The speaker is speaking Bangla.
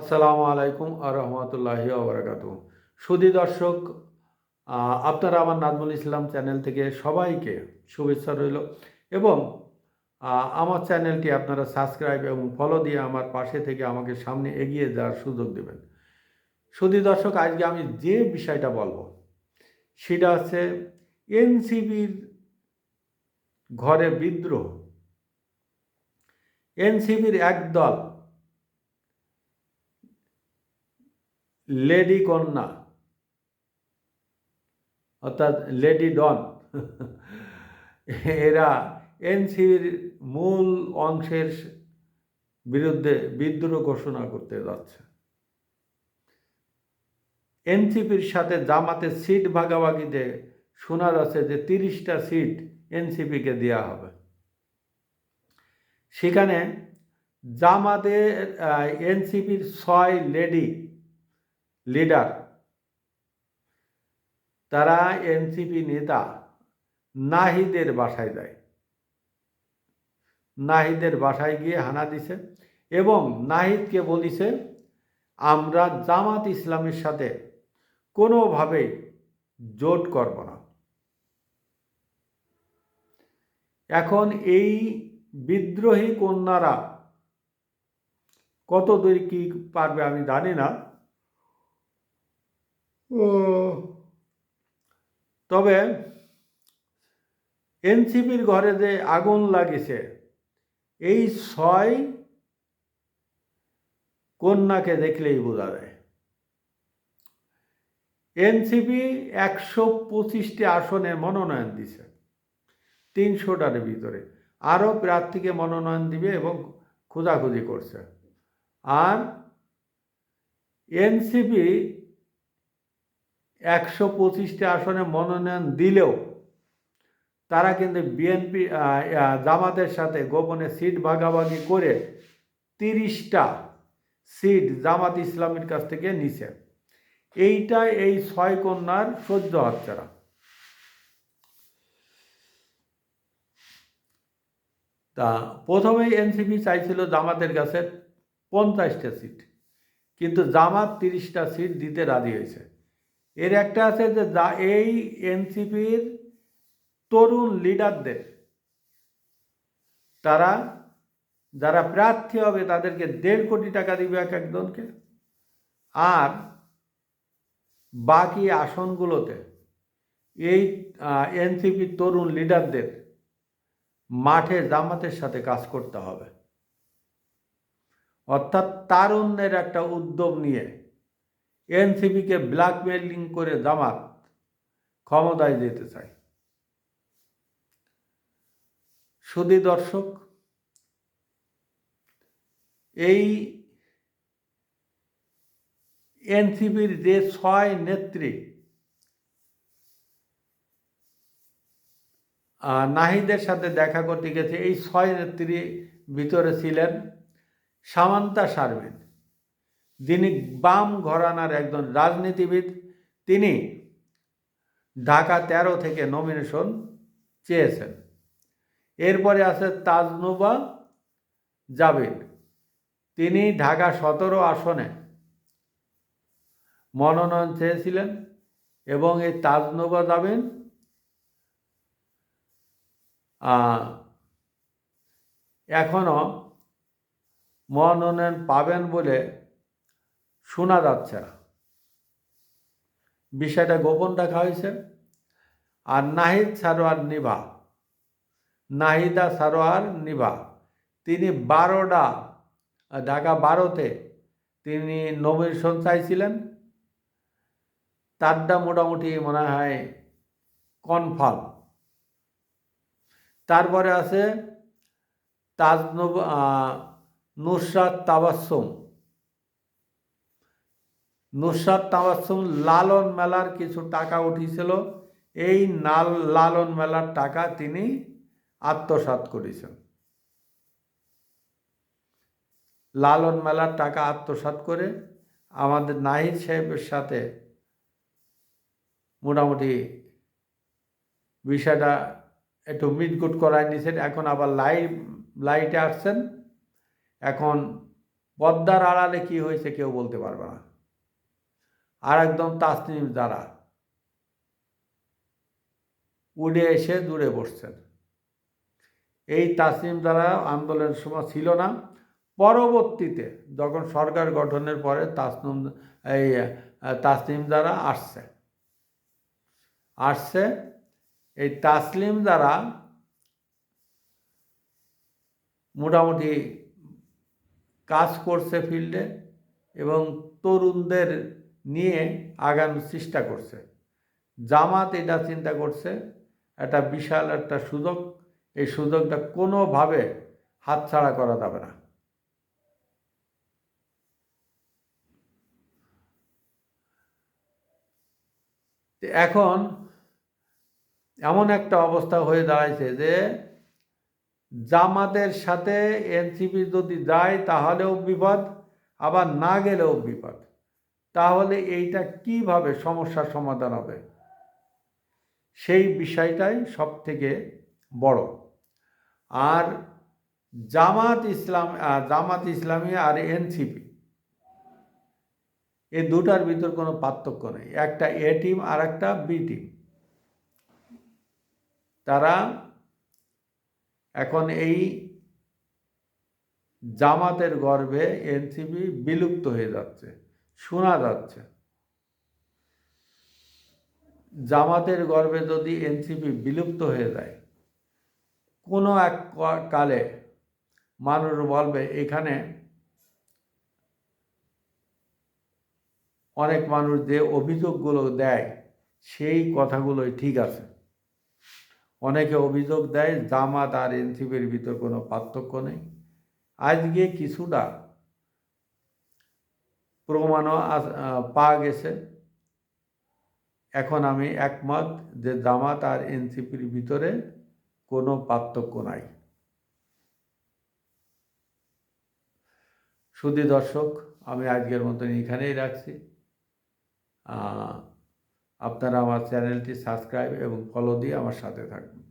আসসালামু আলাইকুম আর রহমতুল্লাহি ওবরাকাতুহু। সুধী দর্শক, আপনারা আমার নাজমুল ইসলাম চ্যানেল থেকে সবাইকে শুভেচ্ছা রইল এবং আমার চ্যানেলটি আপনারা সাবস্ক্রাইব এবং ফলো দিয়ে আমার পাশে থেকে আমাকে সামনে এগিয়ে যাওয়ার সুযোগ দেবেন। সুধী দর্শক, আজকে আমি যে বিষয়টা বলবো সেটা হচ্ছে এনসিপির ঘরে বিদ্রোহ। এনসিপির একদল লেডি কন্যা অর্থাৎ লেডি ডন এরা এনসিপির মূল অংশের বিরুদ্ধে বিদ্রোহ ঘোষণা করতে যাচ্ছে। এনসিপির সাথে জামাতের সিট ভাগাভাগিতে শোনা যাচ্ছে যে 30টা সিট এনসিপিকে দেওয়া হবে। সেখানে জামাতের এনসিপির 6 লেডি লিডার, তারা এনসিপি নেতা নাহিদের বাসায় যায়। নাহিদের বাসায় গিয়ে হানা দিছে এবং নাহিদকে বলিছে, আমরা জামাত ইসলামের সাথে কোনোভাবেই জোট করব না। এখন এই বিদ্রোহী কন্যারা কত দূর কি পারবে আমি জানি না, তবে এনসিপির ঘরে যে আগুন লাগিছে এই 6 কন্যাকে দেখলেই বোঝা যায়। এনসিপি 125টি আসনে মনোনয়ন দিছে, 300টার ভিতরে আরও প্রার্থীকে মনোনয়ন দিবে এবং খোঁজাখুঁজি করছে। আর এনসিপি 125টি আসনে মনোনয়ন দিলেও তারা কিন্তু বিএনপি জামাতের সাথে গোপনে সিট ভাগাভাগি করে 30টা সিট জামাত ইসলামের কাছ থেকে নিছে। এইটা এই 6 কন্যার সহ্য হচ্ছে না। তা প্রথমেই এনসিপি চাইছিল জামাতের কাছে 50টা সিট, কিন্তু জামাত 30টা সিট দিতে রাজি হয়েছে। এর একটা আছে যে এই এনসিপির তরুণ লিডারদের, তারা যারা প্রার্থী হবে তাদেরকে 1.5 কোটি টাকা দিবে এক একজনকে, আর বাকি আসনগুলোতে এই এনসিপির তরুণ লিডারদের মাঠে জামাতের সাথে কাজ করতে হবে। অর্থাৎ তারুণ্যের একটা উদ্যোগ নিয়ে এনসিপিকে ব্ল্যাকমেইলিং করে জামাত ক্ষমতায় যেতে চায়। সুধী দর্শক, এই এনসিপির যে 6 নেত্রী নাহিদের সাথে দেখা করতে গেছে, এই 6 নেত্রী ভিতরে ছিলেন সামান্তা শারমিন, যিনি বাম ঘরানার একজন রাজনীতিবিদ। তিনি ঢাকা 13 থেকে নমিনেশন চেয়েছেন। এরপরে আছে তাজনুবা জাবির, তিনি ঢাকা 17 আসনে মনোনয়ন চেয়েছিলেন এবং এই তাজনুবা জাবির এখনো মনোনয়ন পাবেন বলে শোনা যাচ্ছে না, বিষয়টা গোপন রাখা হয়েছে। আর নাহিদা সারোয়ার নিভা, তিনি ঢাকা 12তে তিনি নমিনেশন চাইছিলেন, তারটা মোটামুটি মনে হয় কনফার্ম। তারপরে আছে নুসরাত তাবাসসুম লালন মেলার কিছু টাকা উঠিছিল, এই লালন মেলার টাকা তিনি আত্মসাৎ করেছেন। লালন মেলার টাকা আত্মসাৎ করে আমাদের নাহিদ সাহেবের সাথে মোটামুটি বিষয়টা একটু মিটগুট করায় নিয়েছেন। এখন আবার লাইটে আসছেন, এখন পদ্মার আড়ালে কি হয়েছে কেউ বলতে পারবে না। আর একদম তাসনিম যারা উড়ে এসে দূরে বসছেন। এই তাসনিম যারা আন্দোলনের সময় ছিল না, পরবর্তীতে যখন সরকার গঠনের পরে তাসনিম যারা আসছে এই তাসলিম যারা মোটামুটি কাজ করছে ফিল্ডে এবং তরুণদের নিয়ে আগানোর চেষ্টা করছে। জামাত এটা চিন্তা করছে একটা বিশাল একটা সুযোগ, এই সুযোগটা কোনোভাবে হাতছাড়া করা যাবে না। এখন এমন একটা অবস্থা হয়ে দাঁড়াইছে যে জামাতের সাথে এনসিপি যদি যায় তাহলেও বিপদ, আবার না গেলেও বিপদ। তাহলে এইটা কিভাবে সমস্যার সমাধান হবে, সেই বিষয়টাই সব থেকে বড়। আর জামাত ইসলামী আর এনসিপি এই দুটার ভিতর কোনো পার্থক্য নেই। একটা এ টিম আর একটা বি টিম। তারা এখন এই জামাতের গর্ভে এনসিপি বিলুপ্ত হয়ে যাচ্ছে, শোনা যাচ্ছে। জামাতের গর্ভে যদি এনসিপি বিলুপ্ত হয়ে যায়, কোনো এক কালে মানুষ বলবে এখানে অনেক মানুষ যে অভিযোগগুলো দেয় সেই কথাগুলোই ঠিক আছে। অনেকে অভিযোগ দেয় জামাত আর এনসিপির ভিতর কোনো পার্থক্য নেই। আজকে কিছুটা প্রমাণও পাওয়া গেছে। এখন আমি একমত যে জামাত আর এনসিপির ভিতরে কোনো পার্থক্য নাই। শুধু দর্শক, আমি আজকের মতন এখানেই রাখছি। আপনারা আমার চ্যানেলটি সাবস্ক্রাইব এবং ফলো দিয়ে আমার সাথে থাকবেন।